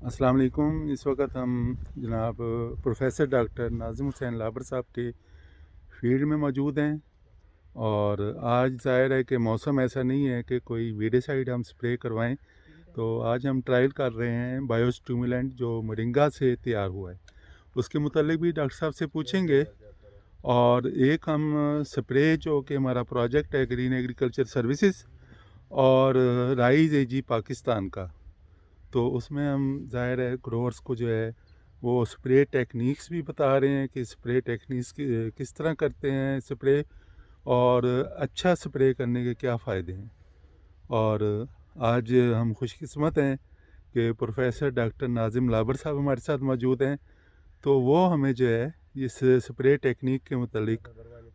अस्सलाम वालेकुम। इस वक्त हम जनाब प्रोफेसर डॉक्टर नाज़िम हुसैन लाबर साहब के फील्ड में मौजूद हैं और आज ज़ाहिर है कि मौसम ऐसा नहीं है कि कोई वीडिसाइड हम स्प्रे करवाएं, तो आज हम ट्रायल कर रहे हैं बायोस्टिमुलेंट जो मोरिंगा से तैयार हुआ है, उसके मुतालिक भी डॉक्टर साहब से पूछेंगे। और एक हम स्प्रे जो कि हमारा प्रोजेक्ट है ग्रीन एग्रीकल्चर सर्विसेज और राइज एजी पाकिस्तान का, तो उसमें हम ज़ाहिर है ग्रोवर्स को जो है वो स्प्रे टेक्निक्स भी बता रहे हैं कि स्प्रे टेक्निक्स किस तरह करते हैं स्प्रे, और अच्छा स्प्रे करने के क्या फ़ायदे हैं। और आज हम खुशकिस्मत हैं कि प्रोफेसर डॉक्टर नाज़िम लाबर साहब हमारे साथ मौजूद हैं, तो वो हमें जो है इस स्प्रे टेक्निक के मुतालिक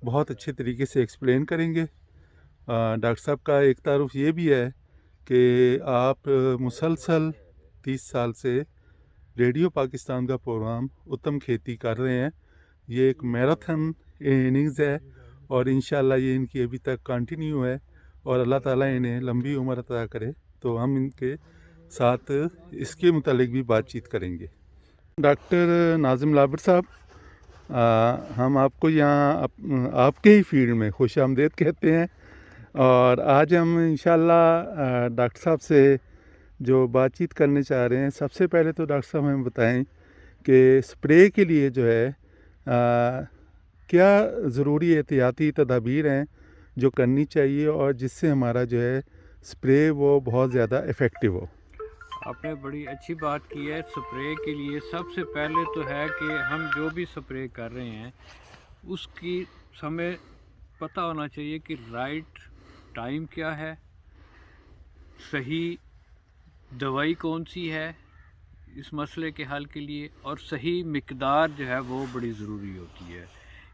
बहुत अच्छे तरीके से एक्सप्लेन करेंगे। डॉक्टर साहब का एक तारुफ ये भी है कि आप मुसलसल 30 साल से रेडियो पाकिस्तान का प्रोग्राम उत्तम खेती कर रहे हैं। ये एक मैराथन इनिंग्स है और इंशाल्लाह ये इनकी अभी तक कंटिन्यू है और अल्लाह ताला इन्हें लंबी उम्र अता करे। तो हम इनके साथ इसके मुतालिक भी बातचीत करेंगे। डॉक्टर नाज़िम लाबर साहब, हम आपको यहाँ आपके ही फील्ड में खुश आमदेद कहते हैं और आज हम इंशाल्लाह डॉक्टर साहब से जो बातचीत करने चाह रहे हैं, सबसे पहले तो डॉक्टर साहब हमें बताएं कि स्प्रे के लिए जो है क्या ज़रूरी एहतियाती तदाबीर हैं जो करनी चाहिए और जिससे हमारा जो है स्प्रे वो बहुत ज़्यादा इफ़ेक्टिव हो। आपने बड़ी अच्छी बात की है। स्प्रे के लिए सबसे पहले तो है कि हम जो भी स्प्रे कर रहे हैं उसकी हमें पता होना चाहिए कि राइट टाइम क्या है, सही दवाई कौन सी है इस मसले के हल के लिए, और सही मिकदार जो है वो बड़ी ज़रूरी होती है।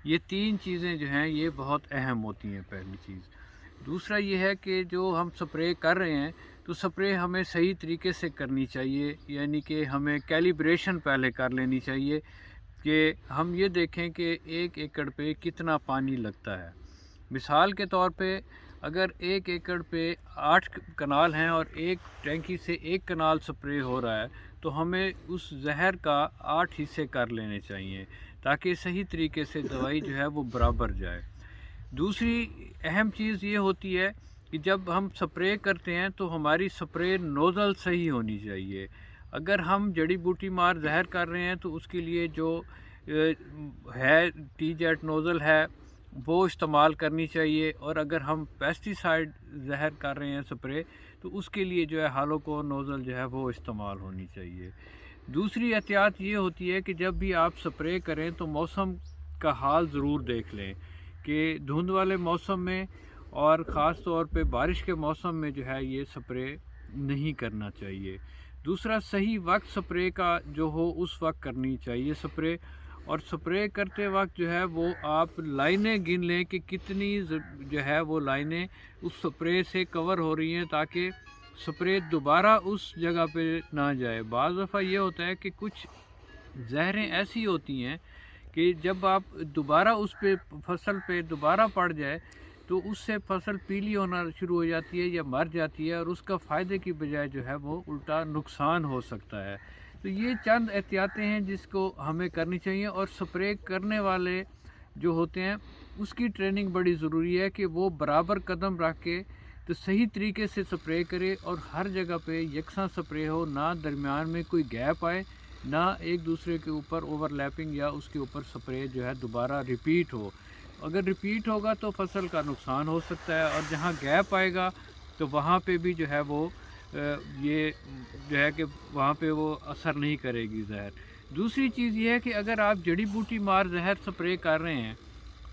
ये तीन चीज़ें जो हैं ये बहुत अहम होती हैं। पहली चीज़। दूसरा ये है कि जो हम स्प्रे कर रहे हैं तो स्प्रे हमें सही तरीके से करनी चाहिए, यानी कि हमें कैलिब्रेशन पहले कर लेनी चाहिए कि हम ये देखें कि 1 एकड़ पे कितना पानी लगता है। मिसाल के तौर पे अगर 1 एकड़ पे 8 कनाल हैं और एक टैंकी से 1 कनाल स्प्रे हो रहा है तो हमें उस जहर का 8 हिस्से कर लेने चाहिए ताकि सही तरीके से दवाई जो है वो बराबर जाए। दूसरी अहम चीज़ ये होती है कि जब हम स्प्रे करते हैं तो हमारी स्प्रे नोज़ल सही होनी चाहिए। अगर हम जड़ी बूटी मार जहर कर रहे हैं तो उसके लिए जो है टी-जेट नोज़ल है वो इस्तेमाल करनी चाहिए, और अगर हम पेस्टिसाइड जहर कर रहे हैं स्प्रे तो उसके लिए जो है हालोको नोज़ल जो है वो इस्तेमाल होनी चाहिए। दूसरी एहतियात ये होती है कि जब भी आप स्प्रे करें तो मौसम का हाल ज़रूर देख लें कि धुंध वाले मौसम में और ख़ास तौर पे बारिश के मौसम में जो है ये स्प्रे नहीं करना चाहिए। दूसरा, सही वक्त स्प्रे का जो हो उस वक्त करनी चाहिए स्प्रे, और स्प्रे करते वक्त जो है वो आप लाइनें गिन लें कि कितनी जो है वो लाइनें उस स्प्रे से कवर हो रही हैं ताकि स्प्रे दोबारा उस जगह पे ना जाए। बाज़ दफ़ा ये होता है कि कुछ जहरें ऐसी होती हैं कि जब आप दोबारा उस पे फसल पे दोबारा पड़ जाए तो उससे फसल पीली होना शुरू हो जाती है या मर जाती है, और उसका फ़ायदे की बजाय जो है वो उल्टा नुकसान हो सकता है। तो ये चंद एहतियातें हैं जिसको हमें करनी चाहिए, और स्प्रे करने वाले जो होते हैं उसकी ट्रेनिंग बड़ी ज़रूरी है कि वो बराबर कदम रख के तो सही तरीके से स्प्रे करे और हर जगह पे यकसा स्प्रे हो, ना दरमियान में कोई गैप आए, ना एक दूसरे के ऊपर ओवरलैपिंग या उसके ऊपर स्प्रे जो है दोबारा रिपीट हो। अगर रिपीट होगा तो फसल का नुकसान हो सकता है, और जहाँ गैप आएगा तो वहाँ पे भी जो है वो ये जो है कि वहाँ पे वो असर नहीं करेगी जहर। दूसरी चीज़ ये है कि अगर आप जड़ी बूटी मार जहर स्प्रे कर रहे हैं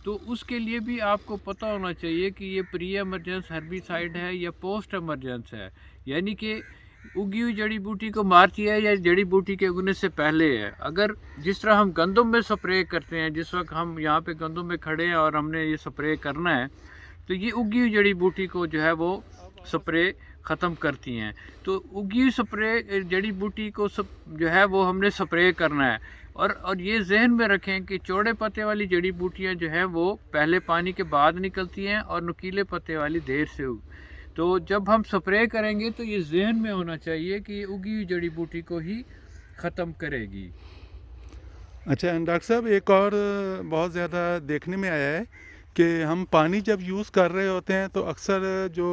तो उसके लिए भी आपको पता होना चाहिए कि ये प्री एमरजेंस हर्बिसाइड है या पोस्ट एमरजेंस है, यानी कि उगी हुई जड़ी बूटी को मारती है या जड़ी बूटी के उगने से पहले है। अगर जिस तरह हम गंदम में स्प्रे करते हैं, जिस वक्त हम यहाँ पे गंदम में खड़े हैं और हमने ये स्प्रे करना है तो ये उगी हुई जड़ी बूटी को जो है वो स्प्रे ख़त्म करती हैं। तो उगी हुई स्प्रे जड़ी बूटी को जो है वो हमने स्प्रे करना है, और ये जहन में रखें कि चौड़े पत्ते वाली जड़ी बूटियाँ जो हैं वो पहले पानी के बाद निकलती हैं और नुकीले पत्ते वाली देर से। तो जब हम स्प्रे करेंगे तो ये जहन में होना चाहिए कि ये उगी हुई जड़ी बूटी को ही ख़त्म करेगी। अच्छा डॉक्टर साहब, एक और बहुत ज़्यादा देखने में आया है कि हम पानी जब यूज़ कर रहे होते हैं तो अक्सर जो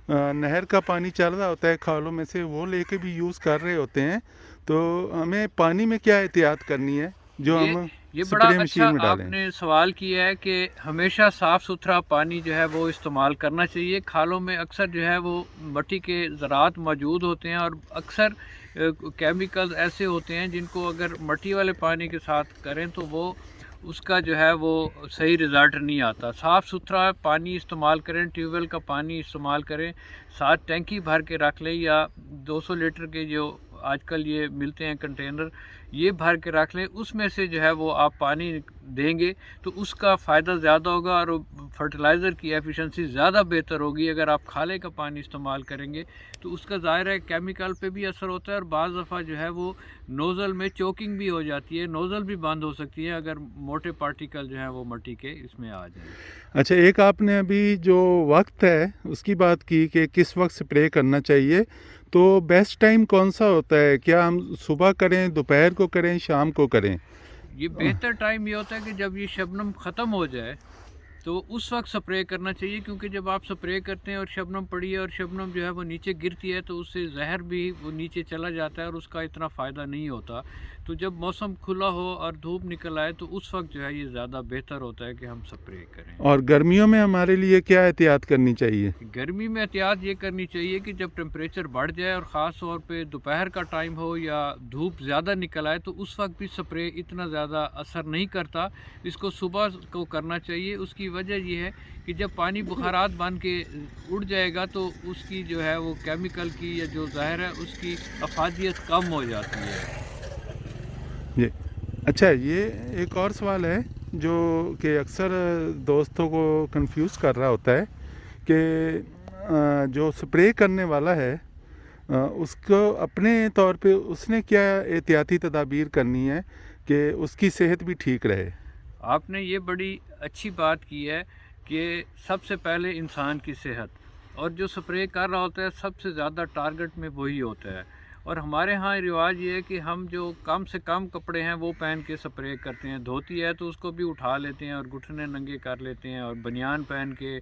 नहर का पानी चल रहा होता है खालों में से, वो लेके भी यूज़ कर रहे होते हैं। तो हमें पानी में क्या एहतियात करनी है जो ये हम ये बड़ा स्प्रे अच्छा मशीन में डालें? आपने सवाल किया है कि हमेशा साफ़ सुथरा पानी जो है वो इस्तेमाल करना चाहिए। खालों में अक्सर जो है वो मिट्टी के ज़रात मौजूद होते हैं और अक्सर केमिकल्स ऐसे होते हैं जिनको अगर मिट्टी वाले पानी के साथ करें तो वो उसका जो है वो सही रिज़ल्ट नहीं आता। साफ़ सुथरा पानी इस्तेमाल करें, ट्यूबवेल का पानी इस्तेमाल करें, साथ टैंकी भर के रख लें या 200 लीटर के जो आजकल ये मिलते हैं कंटेनर, ये भर के रख लें। उसमें से जो है वो आप पानी देंगे तो उसका फ़ायदा ज़्यादा होगा और फर्टिलाइज़र की एफिशिएंसी ज़्यादा बेहतर होगी। अगर आप खाले का पानी इस्तेमाल करेंगे तो उसका ज़ाहिर है केमिकल पे भी असर होता है और बाज़ दफ़ा जो है वो नोज़ल में चोकिंग भी हो जाती है, नोज़ल भी बंद हो सकती है अगर मोटे पार्टिकल जो है वो मिट्टी के इसमें आ जाए। अच्छा, एक आपने अभी जो वक्त है उसकी बात की कि किस वक्त स्प्रे करना चाहिए, तो बेस्ट टाइम कौन सा होता है? क्या हम सुबह करें, दोपहर को करें, शाम को करें? ये बेहतर टाइम ये होता है कि जब ये शबनम ख़त्म हो जाए तो उस वक्त स्प्रे करना चाहिए, क्योंकि जब आप स्प्रे करते हैं और शबनम पड़ी है और शबनम जो है वो नीचे गिरती है तो उससे जहर भी वो नीचे चला जाता है और उसका इतना फ़ायदा नहीं होता। तो जब मौसम खुला हो और धूप निकल आए तो उस वक्त जो है ये ज़्यादा बेहतर होता है कि हम स्प्रे करें। और गर्मियों में हमारे लिए क्या एहतियात करनी चाहिए? गर्मी में एहतियात ये करनी चाहिए कि जब टेम्परेचर बढ़ जाए और ख़ास तौर पे दोपहर का टाइम हो या धूप ज़्यादा निकल आए तो उस वक्त भी स्प्रे इतना ज़्यादा असर नहीं करता। इसको सुबह को करना चाहिए। उसकी वजह ये है कि जब पानी बुखारात बन के उड़ जाएगा तो उसकी जो है वो केमिकल की या जो ज़हर है उसकी अफादियत कम हो जाती है। जी। अच्छा, ये एक और सवाल है जो कि अक्सर दोस्तों को कंफ्यूज कर रहा होता है कि जो स्प्रे करने वाला है उसको अपने तौर पे उसने क्या एहतियाती तदाबीर करनी है कि उसकी सेहत भी ठीक रहे? आपने ये बड़ी अच्छी बात की है कि सबसे पहले इंसान की सेहत, और जो स्प्रे कर रहा होता है सबसे ज़्यादा टारगेट में वही होता है। और हमारे यहाँ रिवाज ये है कि हम जो कम से कम कपड़े हैं वो पहन के स्प्रे करते हैं। धोती है तो उसको भी उठा लेते हैं और घुटने नंगे कर लेते हैं और बनियान पहन के।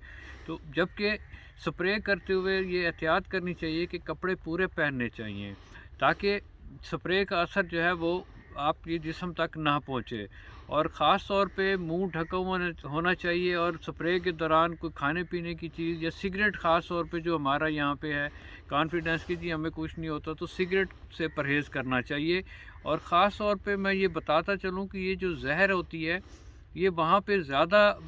तो जबकि स्प्रे करते हुए ये एहतियात करनी चाहिए कि कपड़े पूरे पहनने चाहिए ताकि स्प्रे का असर जो है वो आपके जिस्म तक ना पहुँचे। और ख़ास तौर पे मुंह ढका हुआ होना चाहिए और स्प्रे के दौरान कोई खाने पीने की चीज़ या सिगरेट, ख़ास तौर पे जो हमारा यहाँ पे है कॉन्फिडेंस की जी हमें कुछ नहीं होता, तो सिगरेट से परहेज़ करना चाहिए। और ख़ास तौर पे मैं ये बताता चलूँ कि ये जो जहर होती है ये वहाँ पे ज़्यादा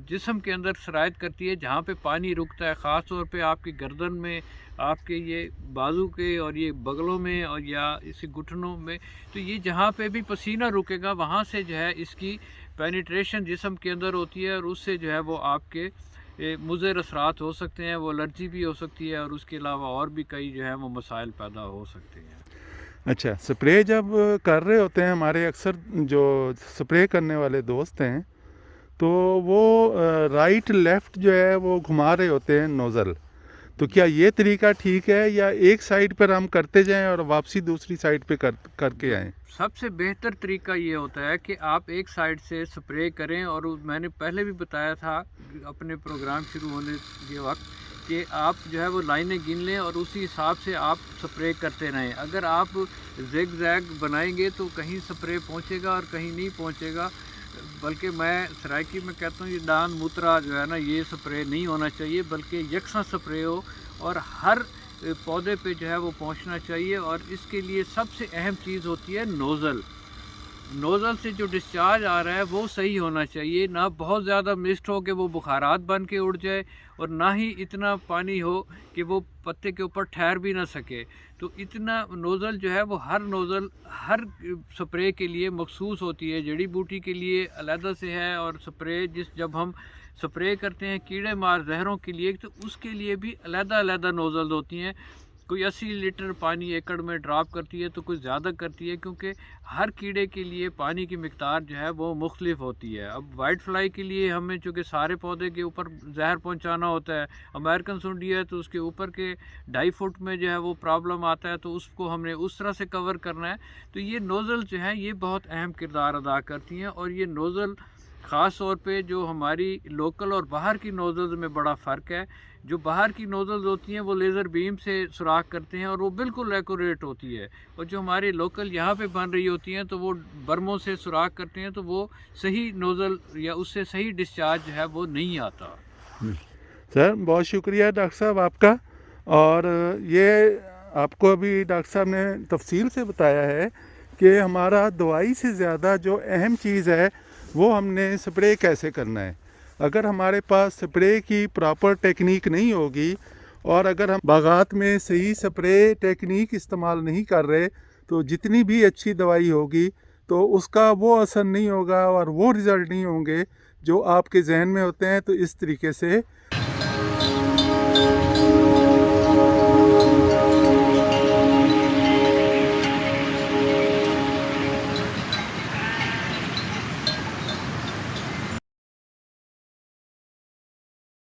जिस्म के अंदर सरायत करती है जहाँ पे पानी रुकता है, ख़ास तौर पे आपकी गर्दन में, आपके ये बाजू के और ये बगलों में और या इसी घुटनों में। तो ये जहाँ पे भी पसीना रुकेगा वहाँ से जो है इसकी पेनिट्रेशन जिस्म के अंदर होती है और उससे जो है वो आपके मुज़र असरात हो सकते हैं, वो एलर्जी भी हो सकती है और उसके अलावा और भी कई जो है वो मसाइल पैदा हो सकते हैं। अच्छा, स्प्रे जब कर रहे होते हैं हमारे अक्सर जो स्प्रे करने वाले दोस्त हैं तो वो राइट लेफ़्ट जो है वो घुमा रहे होते हैं नोज़ल, तो क्या ये तरीका ठीक है या एक साइड पर हम करते जाएं और वापसी दूसरी साइड पे करके आएं? सबसे बेहतर तरीका ये होता है कि आप एक साइड से स्प्रे करें और मैंने पहले भी बताया था अपने प्रोग्राम शुरू होने के वक्त कि आप जो है वो लाइनें गिन लें और उसी हिसाब से आप स्प्रे करते रहें। अगर आप ज़िग ज़ैग बनाएंगे तो कहीं स्प्रे पहुंचेगा और कहीं नहीं पहुंचेगा। बल्कि मैं सराइकी में कहता हूँ ये डान मूत्रा जो है ना ये स्प्रे नहीं होना चाहिए, बल्कि यकसा स्प्रे हो और हर पौधे पे जो है वो पहुंचना चाहिए। और इसके लिए सबसे अहम चीज़ होती है नोज़ल। नोज़ल से जो डिस्चार्ज आ रहा है वो सही होना चाहिए, ना बहुत ज़्यादा मिस्ट हो कि वो बुखारात बन के उड़ जाए और ना ही इतना पानी हो कि वो पत्ते के ऊपर ठहर भी ना सके। तो इतना नोज़ल जो है वो हर नोज़ल हर स्प्रे के लिए मखसूस होती है, जड़ी बूटी के लिए अलहदा से है और स्प्रे जब हम स्प्रे करते हैं कीड़े मार जहरों के लिए तो उसके लिए भी अलहदा अलहदा नोज़ल होती हैं। کوئی 80 لیٹر پانی ایکڑ میں ڈراپ کرتی ہے تو کوئی زیادہ کرتی ہے، کیونکہ ہر کیڑے کے لیے پانی کی مقدار جو ہے وہ مختلف ہوتی ہے۔ اب وائٹ فلائی کے لیے ہمیں چونکہ سارے پودے کے اوپر زہر پہنچانا ہوتا ہے، امریکن سنڈی ہے تو اس کے اوپر کے 2.5 فٹ میں جو ہے وہ پرابلم آتا ہے، تو اس کو ہم نے اس طرح سے کور کرنا ہے۔ تو یہ نوزل جو ہے یہ بہت اہم کردار ادا کرتی ہیں، اور یہ نوزل خاص طور پہ جو ہماری لوکل اور باہر کی نوزلز میں بڑا فرق ہے۔ جو باہر کی نوزلز ہوتی ہیں وہ لیزر بیم سے سوراخ کرتے ہیں اور وہ بالکل ایکوریٹ ہوتی ہے، اور جو ہماری لوکل یہاں پہ بن رہی ہوتی ہیں تو وہ برموں سے سوراخ کرتے ہیں، تو وہ صحیح نوزل یا اس سے صحیح ڈسچارج جو ہے وہ نہیں آتا۔ سر بہت شکریہ ڈاکٹر صاحب آپ کا، اور یہ آپ کو ابھی ڈاکٹر صاحب نے تفصیل سے بتایا ہے کہ ہمارا دوائی سے زیادہ جو اہم چیز ہے وہ ہم نے سپرے کیسے کرنا ہے۔ اگر ہمارے پاس سپرے کی پراپر ٹیکنیک نہیں ہوگی، اور اگر ہم باغات میں صحیح سپرے ٹیکنیک استعمال نہیں کر رہے، تو جتنی بھی اچھی دوائی ہوگی تو اس کا وہ اثر نہیں ہوگا اور وہ رزلٹ نہیں ہوں گے جو آپ کے ذہن میں ہوتے ہیں۔ تو اس طریقے سے